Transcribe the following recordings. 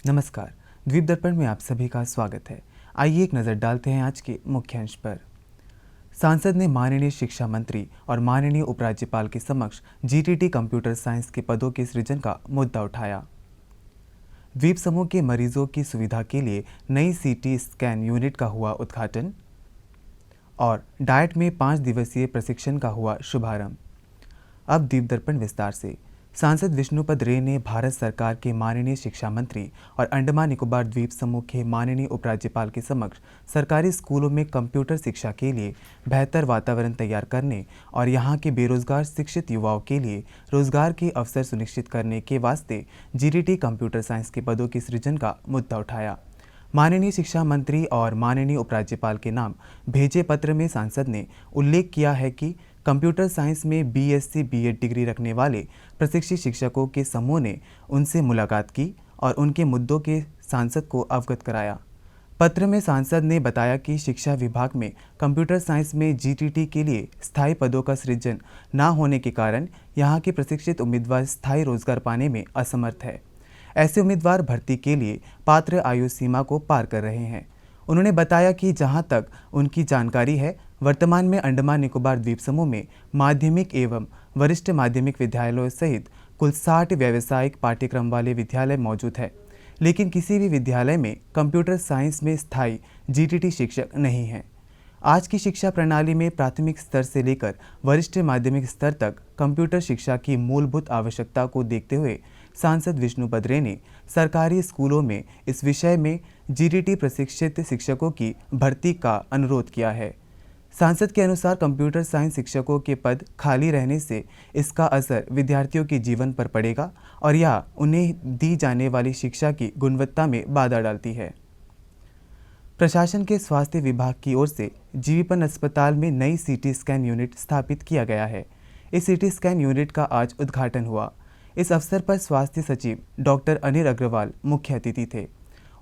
नमस्कार। द्वीप दर्पण में आप सभी का स्वागत है। आइए एक नज़र डालते हैं आज के मुख्य अंश पर। सांसद ने माननीय शिक्षा मंत्री और माननीय उपराज्यपाल के समक्ष जीटीटी कंप्यूटर साइंस के पदों के सृजन का मुद्दा उठाया। द्वीप समूह के मरीजों की सुविधा के लिए नई सीटी स्कैन यूनिट का हुआ उद्घाटन और डाइट में 5 दिवसीय प्रशिक्षण का हुआ शुभारंभ। अब द्वीप दर्पण विस्तार से। सांसद विष्णुपद रे ने भारत सरकार के माननीय शिक्षा मंत्री और अंडमान निकोबार द्वीप समूह के माननीय उपराज्यपाल के समक्ष सरकारी स्कूलों में कंप्यूटर शिक्षा के लिए बेहतर वातावरण तैयार करने और यहां के बेरोजगार शिक्षित युवाओं के लिए रोजगार के अवसर सुनिश्चित करने के वास्ते जीटीटी कंप्यूटर साइंस के पदों के सृजन का मुद्दा उठाया। माननीय शिक्षा मंत्री और माननीय उपराज्यपाल के नाम भेजे पत्र में सांसद ने उल्लेख किया है कि कंप्यूटर साइंस में बीएससी बीएड डिग्री रखने वाले प्रशिक्षित शिक्षकों के समूह ने उनसे मुलाकात की और उनके मुद्दों के सांसद को अवगत कराया। पत्र में सांसद ने बताया कि शिक्षा विभाग में कंप्यूटर साइंस में जीटीटी के लिए स्थायी पदों का सृजन न होने के कारण यहाँ के प्रशिक्षित उम्मीदवार स्थायी रोजगार पाने में असमर्थ है। ऐसे उम्मीदवार भर्ती के लिए पात्र आयु सीमा को पार कर रहे हैं। उन्होंने बताया कि जहां तक उनकी जानकारी है, वर्तमान में अंडमान निकोबार द्वीप समूह में माध्यमिक एवं वरिष्ठ माध्यमिक विद्यालयों सहित कुल 60 व्यावसायिक पाठ्यक्रम वाले विद्यालय मौजूद है, लेकिन किसी भी विद्यालय में कंप्यूटर साइंस में स्थायी जीटीटी शिक्षक नहीं है। आज की शिक्षा प्रणाली में प्राथमिक स्तर से लेकर वरिष्ठ माध्यमिक स्तर तक कंप्यूटर शिक्षा की मूलभूत आवश्यकता को देखते हुए सांसद विष्णुपद रे ने सरकारी स्कूलों में इस विषय में जीटीटी प्रशिक्षित शिक्षकों की भर्ती का अनुरोध किया है। सांसद के अनुसार कंप्यूटर साइंस शिक्षकों के पद खाली रहने से इसका असर विद्यार्थियों के जीवन पर पड़ेगा और यह उन्हें दी जाने वाली शिक्षा की गुणवत्ता में बाधा डालती है। प्रशासन के स्वास्थ्य विभाग की ओर से जीवीपन अस्पताल में नई सीटी स्कैन यूनिट स्थापित किया गया है। इस सीटी स्कैन यूनिट का आज उद्घाटन हुआ। इस अवसर पर स्वास्थ्य सचिव डॉक्टर अनिल अग्रवाल मुख्य अतिथि थे।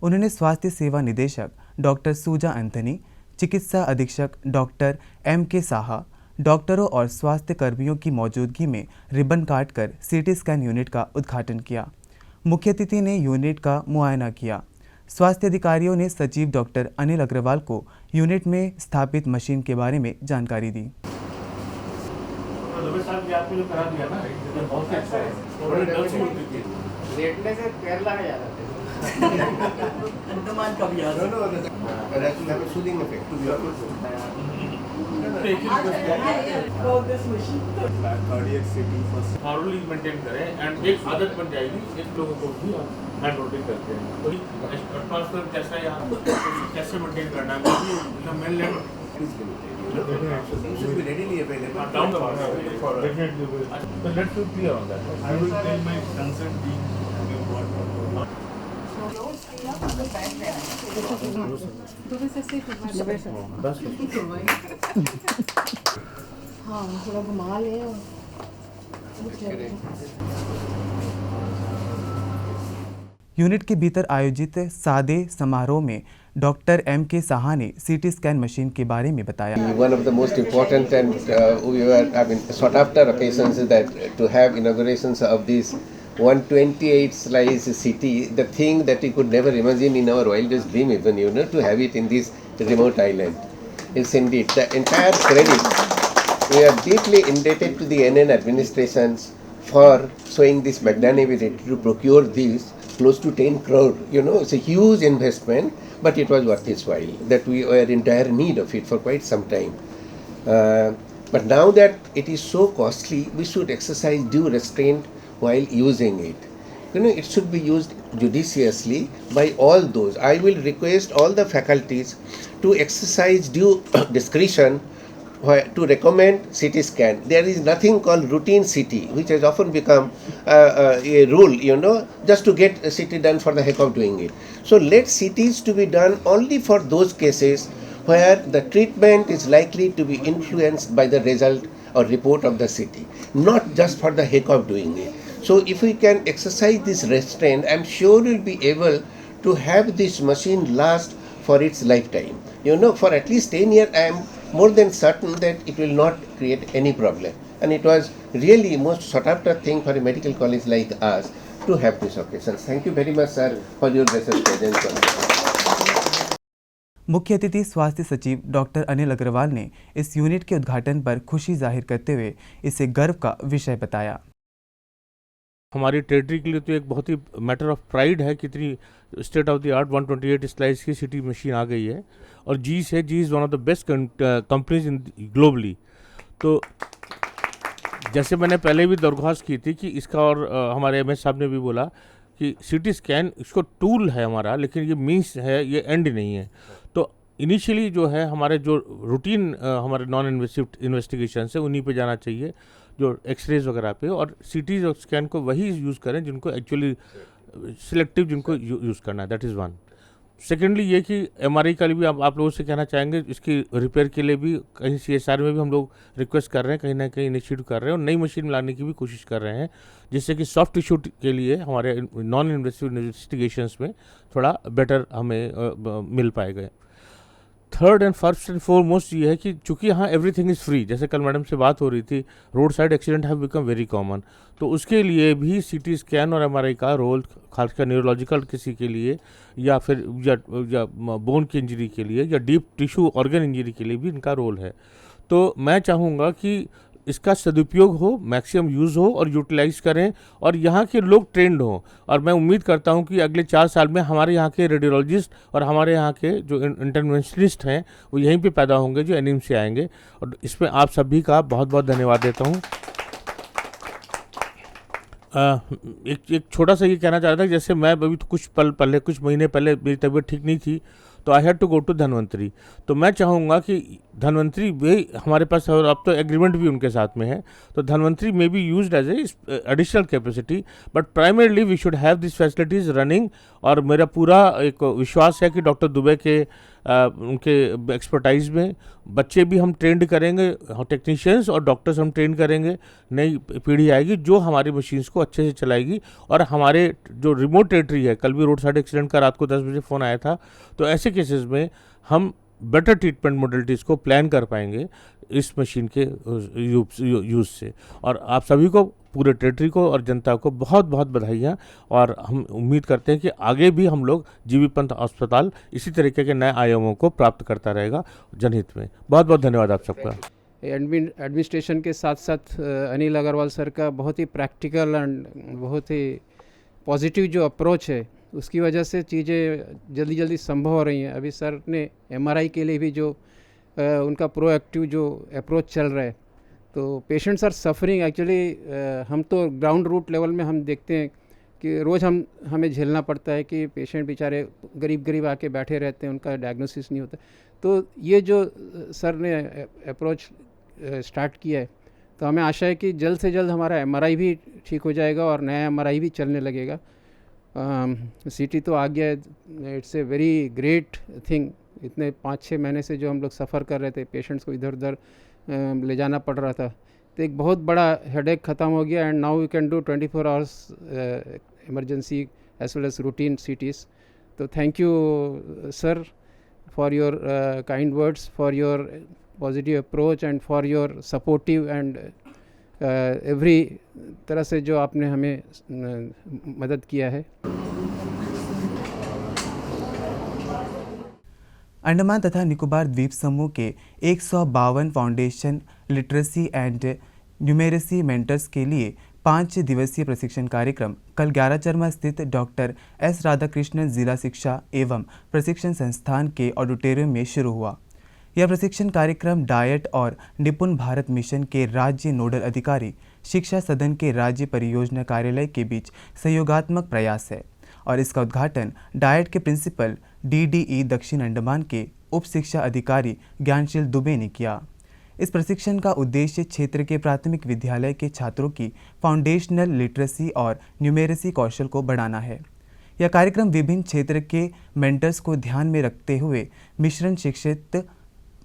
उन्होंने स्वास्थ्य सेवा निदेशक डॉक्टर सूजा एंथनी, चिकित्सा अधीक्षक डॉक्टर M.K. साहा, डॉक्टरों और स्वास्थ्य कर्मियों की मौजूदगी में रिबन काटकर सीटी स्कैन यूनिट का उद्घाटन किया। मुख्य अतिथि ने यूनिट का मुआयना किया। स्वास्थ्य अधिकारियों ने सचिव डॉक्टर अनिल अग्रवाल को यूनिट में स्थापित मशीन के बारे में जानकारी दी। आपको जो करा दिया ना, बहुत अच्छा है। लेटने से केरला में जाता है। अंडमान का भी याद है। But actually have a soothing effect to the organs. This machine. Cardiac safety first. Thoroughly maintain करें and एक आदत बन जाएगी। एक लोगों को भी हैंड होल्डिंग करते हैं। तो एटमॉस्फेयर कैसा है यहाँ, कैसे मेंटेन करना है, मतलब mainland should be readily available. Down the road. Definitely. So let's be clear on that. I will tell my concerned team हाँ थोड़ा घुमा ले। यूनिट के भीतर आयोजित सादे समारोह में डॉक्टर M.K. साहा ने सीटी स्कैन मशीन के बारे में बताया। One of the most important and we were sought after occasions is that to have inaugurations of this 128 slice CT, the thing that we could never imagine in our wildest dream even, to have it in this remote island. It's indeed the entire credit. We are deeply indebted to the NN administrations for showing this magnanimity to procure these close to 10 crore. It's a huge investment, but it was worth its while. That we were in dire need of it for quite some time. But now that it is so costly, we should exercise due restraint while using it. It should be used judiciously by all those. I will request all the faculties to exercise due discretion to recommend CT scan. There is nothing called routine CT, which has often become a rule, just to get a CT done for the heck of doing it. So let CTs to be done only for those cases where the treatment is likely to be influenced by the result or report of the CT, not just for the heck of doing it. So if we can exercise this restraint, I am sure we will be able to have this machine last for its lifetime. For at least 10 years, I am more than certain that it will not create any problem. And it was really most sought after thing for a medical college like us to have these occasions. Thank you very much, sir, for your gracious presence. मुख्य अतिथि स्वास्थ्य सचिव doctor Anil Agarwal ने इस unit के उद्घाटन पर खुशी जाहिर करते हुए इसे गर्व का विषय बताया। हमारी टेरिटरी के लिए तो एक बहुत ही मैटर ऑफ प्राइड है, कितनी state of the art 128 slice की सिटी मशीन आ गई है और G is one of the best companies in globally. तो जैसे मैंने पहले भी दरख्वास्त की थी कि इसका, और हमारे MS साहब ने भी बोला कि CT स्कैन इसको टूल है हमारा, लेकिन ये मीन्स है, ये एंड नहीं है। तो इनिशियली जो है हमारे जो रूटीन हमारे नॉन इन्वेसिव इन्वेस्टिगेशन है उन्हीं पे जाना चाहिए, जो एक्सरेज वगैरह पे, और CT और स्कैन को वही यूज़ करें जिनको एक्चुअली सिलेक्टिव जिनको यूज़ करना है। That is one. सेकेंडली ये कि MRI का भी आप लोगों से कहना चाहेंगे, इसकी रिपेयर के लिए भी कहीं CSR में भी हम लोग रिक्वेस्ट कर रहे हैं, कहीं ना कहीं इनिशिएटिव कर रहे हैं और नई मशीन लाने की भी कोशिश कर रहे हैं, जिससे कि सॉफ्ट टिश्यू के लिए हमारे नॉन इन्वेसिव इन्वेस्टिगेशंस में थोड़ा बेटर हमें मिल पाएगा। Third and first and foremost ये है कि चूंकि यहाँ एवरीथिंग इज़ फ्री, जैसे कल मैडम से बात हो रही थी, road side accident have become very common, तो उसके लिए भी CT स्कैन और MRI का रोल, खासकर न्यूरोलॉजिकल किसी के लिए या फिर या बोन की इंजरी के लिए या डीप टिश्यू ऑर्गन इंजरी के लिए भी इनका रोल है। तो मैं चाहूँगा कि इसका सदुपयोग हो, मैक्सिमम यूज़ हो और यूटिलाइज करें और यहाँ के लोग ट्रेंड हों। और मैं उम्मीद करता हूँ कि अगले 4 साल में हमारे यहाँ के रेडियोलॉजिस्ट और हमारे यहाँ के जो इंटरवेंशनिस्ट हैं वो यहीं पे पैदा होंगे, जो NIMS से आएंगे, और इसमें आप सभी का बहुत बहुत धन्यवाद देता हूँ। एक छोटा सा ये कहना चाह रहा था, जैसे मैं अभी तो कुछ महीने पहले मेरी तबीयत ठीक नहीं थी, तो I had to go to Dhanvantari. तो मैं चाहूँगा कि धन्वंतरी भी हमारे पास, और अब तो एग्रीमेंट भी उनके साथ में है, तो Dhanvantari may be used as a additional capacity, but primarily we should have this facilities running. और मेरा पूरा एक विश्वास है कि डॉक्टर दुबे के उनके एक्सपर्टाइज में बच्चे भी हम ट्रेंड करेंगे, टेक्नीशियंस और डॉक्टर्स हम ट्रेन करेंगे, नई पीढ़ी आएगी जो हमारी मशीन्स को अच्छे से चलाएगी। और हमारे जो रिमोट टेरिटरी है, कल भी रोड साइड एक्सीडेंट का रात को 10 बजे फ़ोन आया था, तो ऐसे केसेस में हम बेटर ट्रीटमेंट मोडलिटीज़ को प्लान कर पाएंगे इस मशीन के यूज़ से। और आप सभी को, पूरे टेरिटरी को और जनता को बहुत बहुत बधाइयाँ, और हम उम्मीद करते हैं कि आगे भी हम लोग जीबी पंत अस्पताल इसी तरीके के नए आयामों को प्राप्त करता रहेगा जनहित में। बहुत बहुत धन्यवाद आप सबका। एडमिनिस्ट्रेशन के साथ साथ अनिल अग्रवाल सर का बहुत ही प्रैक्टिकल एंड बहुत ही पॉजिटिव जो अप्रोच है, उसकी वजह से चीज़ें जल्दी जल्दी संभव हो रही हैं। अभी सर ने MRI के लिए भी जो उनका प्रोएक्टिव जो अप्रोच चल रहा है, तो पेशेंट्स आर सफरिंग एक्चुअली। हम तो ग्राउंड रूट लेवल में हम देखते हैं कि रोज़ हमें झेलना पड़ता है कि पेशेंट बेचारे गरीब आके बैठे रहते हैं, उनका डायग्नोसिस नहीं होता। तो ये जो सर ने अप्रोच स्टार्ट किया है, तो हमें आशा है कि जल्द से जल्द हमारा MRI भी ठीक हो जाएगा और नया MRI भी चलने लगेगा। CT तो आ गया है, it's a very great thing. इतने 5-6 महीने से जो हम लोग सफ़र कर रहे थे, पेशेंट्स को इधर उधर ले जाना पड़ रहा था, तो एक बहुत बड़ा हेडेक ख़त्म हो गया। And now we can do 24 hours emergency as well as routine CTs। तो thank you sir for your kind words, for your positive approach and for your supportive and every तरह से जो आपने हमें मदद किया है। अंडमान तथा निकोबार द्वीप समूह के 152 foundation literacy and numeracy mentors के लिए 5 दिवसीय प्रशिक्षण कार्यक्रम कल 11 चरमा स्थित डॉक्टर S राधाकृष्णन जिला शिक्षा एवं प्रशिक्षण संस्थान के ऑडिटोरियम में शुरू हुआ। यह प्रशिक्षण कार्यक्रम डायट और निपुण भारत मिशन के राज्य नोडल अधिकारी शिक्षा सदन के राज्य परियोजना कार्यालय के बीच सहयोगात्मक प्रयास है और इसका उद्घाटन डायट के प्रिंसिपल DDE दक्षिण अंडमान के उप शिक्षा अधिकारी ज्ञानशील दुबे ने किया। इस प्रशिक्षण का उद्देश्य क्षेत्र के प्राथमिक विद्यालय के छात्रों की फाउंडेशनल लिटरेसी और न्यूमेरेसी कौशल को बढ़ाना है। यह कार्यक्रम विभिन्न क्षेत्र के मेंटर्स को ध्यान में रखते हुए मिश्रण शिक्षित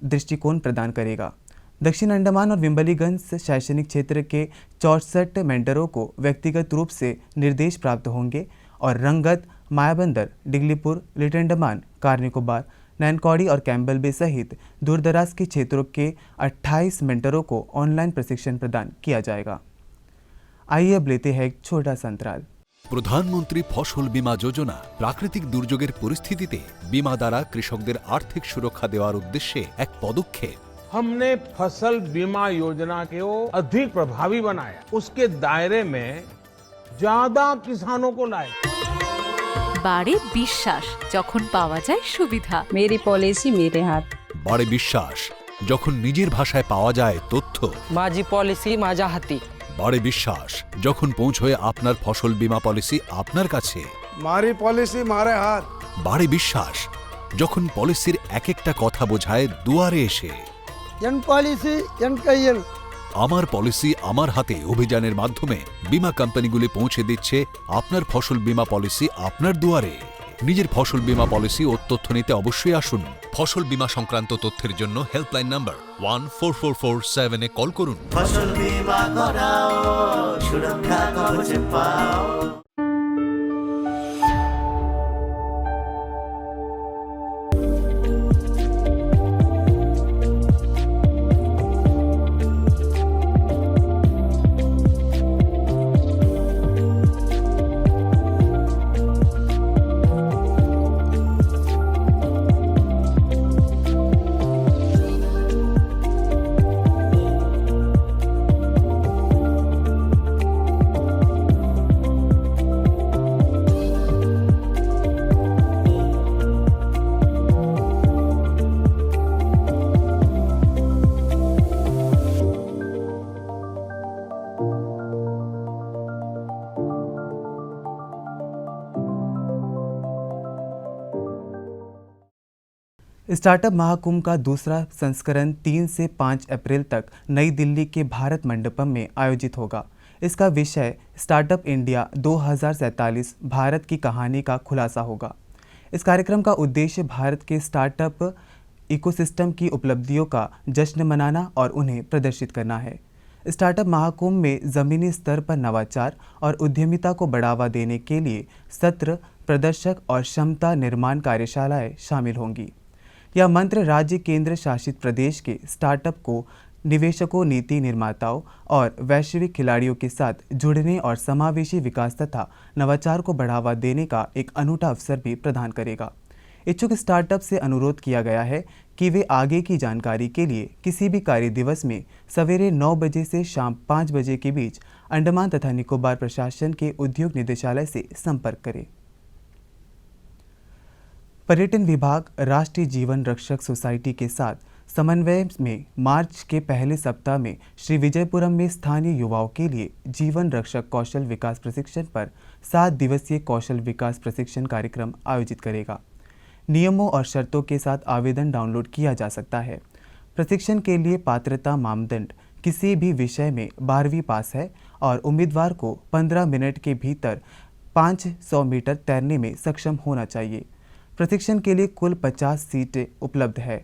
दृष्टिकोण प्रदान करेगा। दक्षिण अंडमान और विम्बलीगंज शैक्षणिक क्षेत्र के 64 मेंटरों को व्यक्तिगत रूप से निर्देश प्राप्त होंगे और रंगत, मायाबंदर, डिगलीपुर, लिटिल अंडमान, कार निकोबार, नैनकॉडी और कैम्बल बे सहित दूरदराज के क्षेत्रों के 28 मेंटरों को ऑनलाइन प्रशिक्षण प्रदान किया जाएगा। आइए अब लेते हैं एक छोटा सा अंतराल। প্রধানমন্ত্রী ফসল বীমা যোজনা প্রাকৃতিক দুর্যোগের পরিস্থিতিতে বীমা দ্বারা কৃষকদের আর্থিক সুরক্ষা দেওয়ার উদ্দেশ্যে এক পদক্ষেপ। हमने फसल बीमा योजना को अधिक प्रभावी बनाया, उसके दायरे में ज्यादा किसानों को लाए। বাড়ে বিশ্বাস যখন পাওয়া যায় সুবিধা। मेरी पॉलिसी मेरे हाथ। বাড়ে বিশ্বাস যখন নিজের ভাষায় পাওয়া যায় তথ্য। माझी पॉलिसी माझ्या हाती। বাড়ে বিশ্বাস যখন পৌঁছয় আপনার ফসল বীমা পলিসি আপনার কাছে। मारी पॉलिसी मारे हाथ। বাড়ে বিশ্বাস যখন পলিসির এক একটা কথা বোঝায় দুয়ারে এসে। एन पॉलिसी एन कैयल। আমার পলিসি আমার হাতে অভিযানের মাধ্যমে বীমা কোম্পানিগুলি পৌঁছে দিচ্ছে আপনার ফসল বীমা পলিসি আপনার দুয়ারে। নিজের ফসল বীমা পলিসি ও তথ্য নিতে অবশ্যই আসুন। ফসল বীমা সংক্রান্ত তথ্যের জন্য হেল্পলাইন নাম্বার 14447 এ কল করুন। ফসল বীমা করাও, সুরক্ষা কবচ পাও। स्टार्टअप महाकुंभ का दूसरा संस्करण 3 से 5 अप्रैल तक नई दिल्ली के भारत मंडपम में आयोजित होगा। इसका विषय स्टार्टअप इंडिया 2047 भारत की कहानी का खुलासा होगा। इस कार्यक्रम का उद्देश्य भारत के स्टार्टअप इकोसिस्टम की उपलब्धियों का जश्न मनाना और उन्हें प्रदर्शित करना है। स्टार्टअप महाकुंभ में ज़मीनी स्तर पर नवाचार और उद्यमिता को बढ़ावा देने के लिए सत्र, प्रदर्शक और क्षमता निर्माण कार्यशालाएं शामिल होंगी। यह मंत्र राज्य केंद्र शासित प्रदेश के स्टार्टअप को निवेशकों, नीति निर्माताओं और वैश्विक खिलाड़ियों के साथ जुड़ने और समावेशी विकास तथा नवाचार को बढ़ावा देने का एक अनूठा अवसर भी प्रदान करेगा। इच्छुक स्टार्टअप से अनुरोध किया गया है कि वे आगे की जानकारी के लिए किसी भी कार्य दिवस में सवेरे 9 बजे से शाम 5 बजे के बीच अंडमान तथा निकोबार प्रशासन के उद्योग निदेशालय से संपर्क करें। पर्यटन विभाग राष्ट्रीय जीवन रक्षक सोसाइटी के साथ समन्वय में मार्च के पहले सप्ताह में श्री विजयपुरम में स्थानीय युवाओं के लिए जीवन रक्षक कौशल विकास प्रशिक्षण पर 7 दिवसीय कौशल विकास प्रशिक्षण कार्यक्रम आयोजित करेगा। नियमों और शर्तों के साथ आवेदन डाउनलोड किया जा सकता है। प्रशिक्षण के लिए पात्रता मानदंड किसी भी विषय में 12वीं पास है और उम्मीदवार को 15 मिनट के भीतर 500 मीटर तैरने में सक्षम होना चाहिए। प्रशिक्षण के लिए कुल 50 सीटें उपलब्ध है।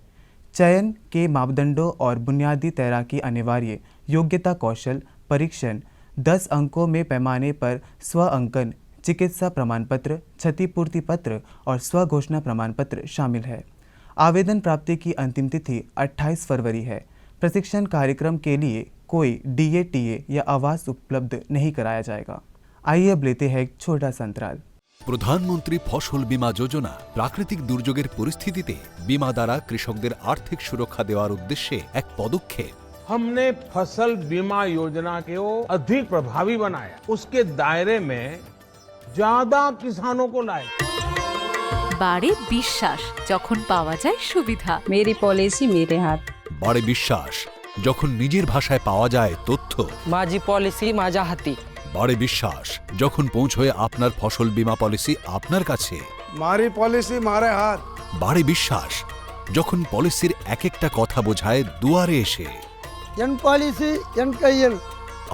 चयन के मापदंडों और बुनियादी तैराकी अनिवार्य योग्यता कौशल परीक्षण 10 अंकों में पैमाने पर स्व अंकन, चिकित्सा प्रमाण पत्र, क्षतिपूर्ति पत्र और स्व घोषणा प्रमाण पत्र शामिल है। आवेदन प्राप्ति की अंतिम तिथि 28 फरवरी है। प्रशिक्षण कार्यक्रम के लिए कोई DA/TA या आवास उपलब्ध नहीं कराया जाएगा। आइए अब लेते हैं एक छोटा सा अंतराल। প্রধানমন্ত্রী ফসল বীমা যোজনা প্রাকৃতিক দুর্যোগের পরিস্থিতিতে বীমা দ্বারা কৃষকদের আর্থিক সুরক্ষা দেওয়ার উদ্দেশ্যে এক পদক্ষেপ। हमने फसल बीमा योजना को अधिक प्रभावी बनाया, उसके दायरे में ज्यादा किसानों को लाए। বাড়ে বিশ্বাস যখন পাওয়া যায় সুবিধা। मेरी पॉलिसी मेरे हाथ। বাড়ে বিশ্বাস যখন নিজের ভাষায় পাওয়া যায় তথ্য। माझी पॉलिसी माझ्या हाती। বাড়ে বিশ্বাস যখন পৌঁছয় আপনার ফসল বীমা পলিসি আপনার কাছে। मारी पॉलिसी मारे हाथ। বাড়ে বিশ্বাস যখন পলিসির এক একটা কথা বোঝায় দুয়ারে এসে। एन पॉलिसी एन कैयल।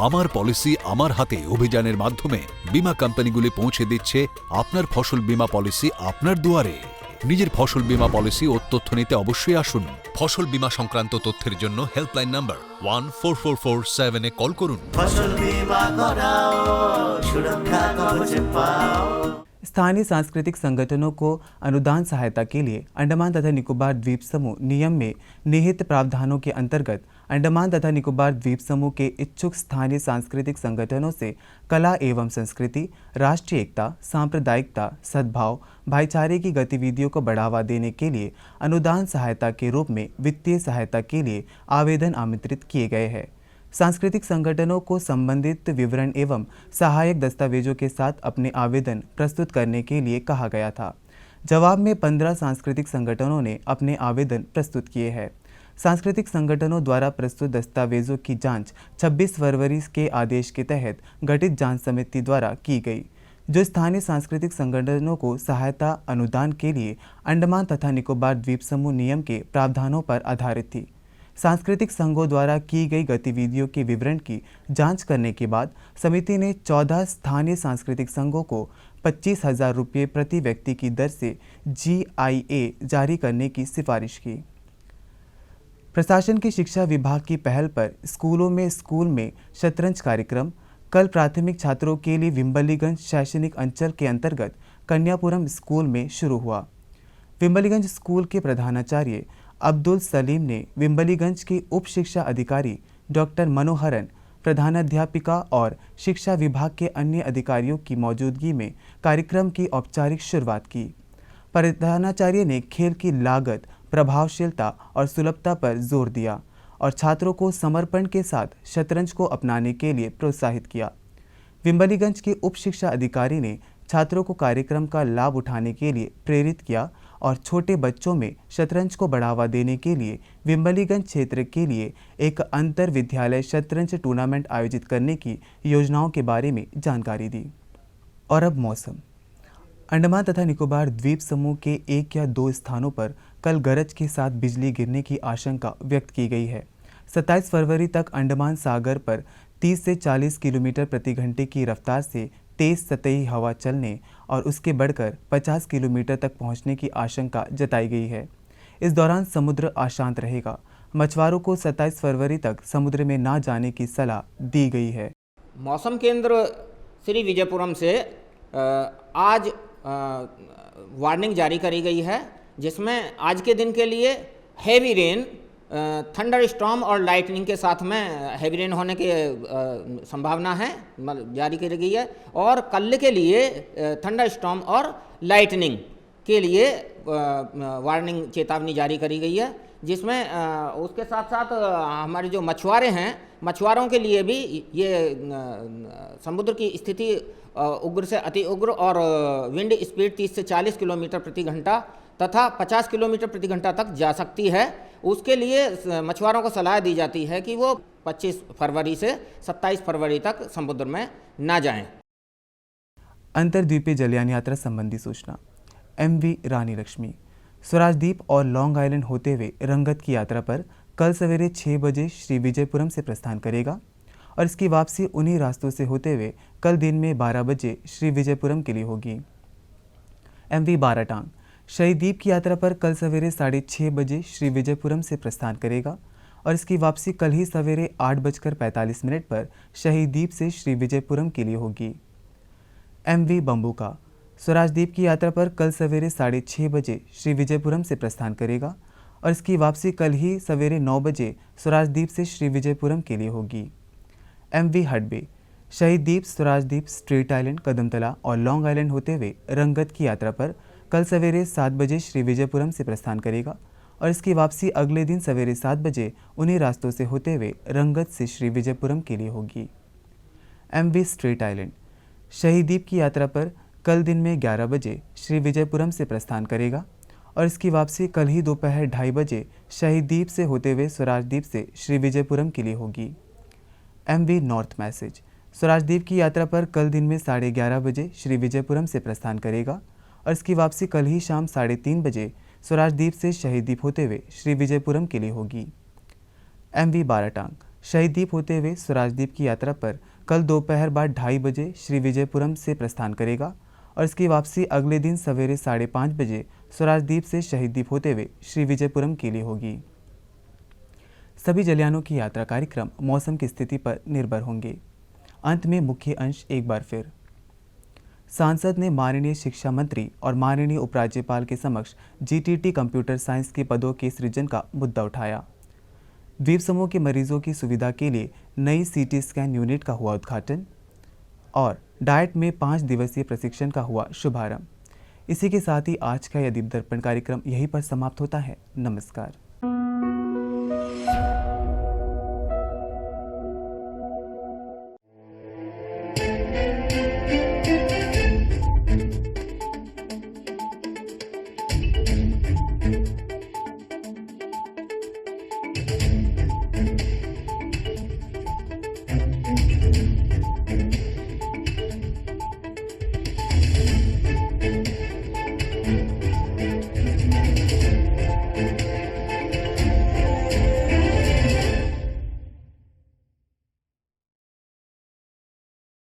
আমার পলিসি আমার হাতে অভিযানের মাধ্যমে বীমা কোম্পানিগুলি পৌঁছে দিচ্ছে আপনার ফসল বীমা পলিসি আপনার দুয়ারে। নিজের ফসল বীমা পলিসি ও তথ্য নিতে অবশ্যই আসুন। ফসল বীমা সংক্রান্ত তথ্যের জন্য হেল্পলাইন নাম্বার 14447 এ কল করুন। ফসল বীমা করাও, সুরক্ষা কবচ পাও। स्थानीय सांस्कृतिक संगठनों को अनुदान सहायता के लिए अंडमान तथा निकोबार द्वीप समूह नियम में निहित प्रावधानों के अंतर्गत अंडमान तथा निकोबार द्वीप समूह के इच्छुक स्थानीय सांस्कृतिक संगठनों से कला एवं संस्कृति, राष्ट्रीय एकता, सांप्रदायिकता, सद्भाव, भाईचारे की गतिविधियों को बढ़ावा देने के लिए अनुदान सहायता के रूप में वित्तीय सहायता के लिए आवेदन आमंत्रित किए गए हैं। सांस्कृतिक संगठनों को संबंधित विवरण एवं सहायक दस्तावेजों के साथ अपने आवेदन प्रस्तुत करने के लिए कहा गया था। जवाब में 15 सांस्कृतिक संगठनों ने अपने आवेदन प्रस्तुत किए हैं। सांस्कृतिक संगठनों द्वारा प्रस्तुत दस्तावेजों की जांच 26 फरवरी के आदेश के तहत गठित जांच समिति द्वारा की गई, जो स्थानीय सांस्कृतिक संगठनों को सहायता अनुदान के लिए अंडमान तथा निकोबार द्वीप समूह नियम के प्रावधानों पर आधारित थी। सांस्कृतिक संघों द्वारा की गई गतिविधियों के विवरण की जांच करने के बाद समिति ने 14 स्थानीय सांस्कृतिक संघों को 25,000 रुपये प्रति व्यक्ति की दर से GIA जारी करने की सिफारिश की। प्रशासन की शिक्षा विभाग की पहल पर स्कूल में शतरंज कार्यक्रम कल प्राथमिक छात्रों के लिए विम्बलीगंज शैक्षणिक अंचल के अंतर्गत कन्यापुरम स्कूल में शुरू हुआ। विम्बलीगंज स्कूल के प्रधानाचार्य अब्दुल सलीम ने विम्बलीगंज के उप शिक्षा अधिकारी डॉक्टर मनोहरन, प्रधानाध्यापिका और शिक्षा विभाग के अन्य अधिकारियों की मौजूदगी में कार्यक्रम की औपचारिक शुरुआत की। प्रधानाचार्य ने खेल की लागत, प्रभावशीलता और सुलभता पर जोर दिया और छात्रों को समर्पण के साथ शतरंज को अपनाने के लिए प्रोत्साहित किया। विम्बलीगंज के उप शिक्षा अधिकारी ने छात्रों को कार्यक्रम का लाभ उठाने के लिए प्रेरित किया और छोटे बच्चों में शतरंज को बढ़ावा देने के लिए विम्बलीगंज क्षेत्र के लिए एक अंतर विद्यालय शतरंज टूर्नामेंट आयोजित करने की योजनाओं के बारे में जानकारी दी। और अब मौसम। अंडमान तथा निकोबार द्वीप समूह के 1 या 2 स्थानों पर कल गरज के साथ बिजली गिरने की आशंका व्यक्त की गई है। 27 फरवरी तक अंडमान सागर पर 30 से 40 किलोमीटर प्रति घंटे की रफ्तार से तेज सतही हवा चलने और उसके बढ़कर 50 किलोमीटर तक पहुंचने की आशंका जताई गई है। इस दौरान समुद्र अशांत रहेगा। मछुआरों को 27 फरवरी तक समुद्र में ना जाने की सलाह दी गई है। मौसम केंद्र श्री विजयपुरम से आज वार्निंग जारी करी गई है, जिसमें आज के दिन के लिए हैवी रेन, थंडर स्टॉर्म और लाइटनिंग के साथ में हैवी रेन होने की संभावना है, जारी करी गई है। और कल के लिए थंडर स्टॉर्म और लाइटनिंग के लिए वार्निंग चेतावनी जारी करी गई है, जिसमें उसके साथ साथ हमारे जो मछुआरे हैं, मछुआरों के लिए भी ये समुद्र की स्थिति उग्र से अति उग्र और विंड स्पीड 30 से 40 किलोमीटर प्रति घंटा तथा 50 किलोमीटर प्रति घंटा तक जा सकती है। उसके लिए मछुआरों को सलाह दी जाती है कि वो 25 फरवरी से 27 फरवरी तक समुद्र में ना जाएं। अंतर्द्वीपीय जलयान यात्रा संबंधी सूचना। MV रानी लक्ष्मी स्वराजद्वीप और लॉन्ग आइलैंड होते हुए रंगत की यात्रा पर कल सवेरे 6 बजे श्री विजयपुरम से प्रस्थान करेगा और इसकी वापसी उन्हीं रास्तों से होते हुए कल दिन में 12 बजे श्री विजयपुरम के लिए होगी। MV बाराटांग शहीद द्वीप की यात्रा पर कल सवेरे 6:30 बजे श्री विजयपुरम से प्रस्थान करेगा और इसकी वापसी कल ही सवेरे 8:45 पर शहीद द्वीप से श्री विजयपुरम के लिए होगी। MV बम्बूका स्वराजद्वीप की यात्रा पर कल सवेरे 6:30 बजे श्री विजयपुरम से प्रस्थान करेगा और इसकी वापसी कल ही सवेरे 9 बजे स्वराजद्वीप से श्री विजयपुरम के लिए होगी। MV हडबे शहीद द्वीप, स्वराजद्वीप, स्ट्रेट आइलैंड, कदमतला और लॉन्ग आइलैंड होते हुए रंगत की यात्रा पर कल सवेरे 7 बजे श्री विजयपुरम से प्रस्थान करेगा और इसकी वापसी अगले दिन सवेरे 7 बजे उन्हीं रास्तों से होते हुए रंगत से श्री विजयपुरम के लिए होगी। MV स्ट्रेट आइलैंड शहीद द्वीप की यात्रा पर कल दिन में 11 बजे श्री विजयपुरम से प्रस्थान करेगा और इसकी वापसी कल ही दोपहर 2:30 बजे शहीद द्वीप से होते हुए स्वराजद्वीप से श्री विजयपुरम के लिए होगी। MV नॉर्थ मैसेज स्वराजद्वीप की यात्रा पर कल दिन में 11:30 बजे श्री विजयपुरम से प्रस्थान करेगा और इसकी वापसी कल ही शाम 3:30 बजे स्वराजद्वीप से शहीद द्वीप होते हुए श्री विजयपुरम के लिए होगी। MV बाराटांग शहीद द्वीप होते हुए स्वराजद्वीप की यात्रा पर कल दोपहर बाद 2:30 बजे श्री विजयपुरम से प्रस्थान करेगा और इसकी वापसी अगले दिन सवेरे 5:30 बजे स्वराजद्वीप से शहीद द्वीप होते हुए श्री विजयपुरम के लिए होगी। सभी जलयानों की यात्रा कार्यक्रम मौसम की स्थिति पर निर्भर होंगे। अंत में मुख्य अंश एक बार फिर। सांसद ने माननीय शिक्षा मंत्री और माननीय उपराज्यपाल के समक्ष GTT कंप्यूटर साइंस के पदों के सृजन का मुद्दा उठाया। द्वीप समूह के मरीजों की सुविधा के लिए नई सीटी स्कैन यूनिट का हुआ उद्घाटन और डाइट में 5 दिवसीय प्रशिक्षण का हुआ शुभारंभ। इसी के साथ ही आज का यह दीप दर्पण कार्यक्रम यहीं पर समाप्त होता है। नमस्कार।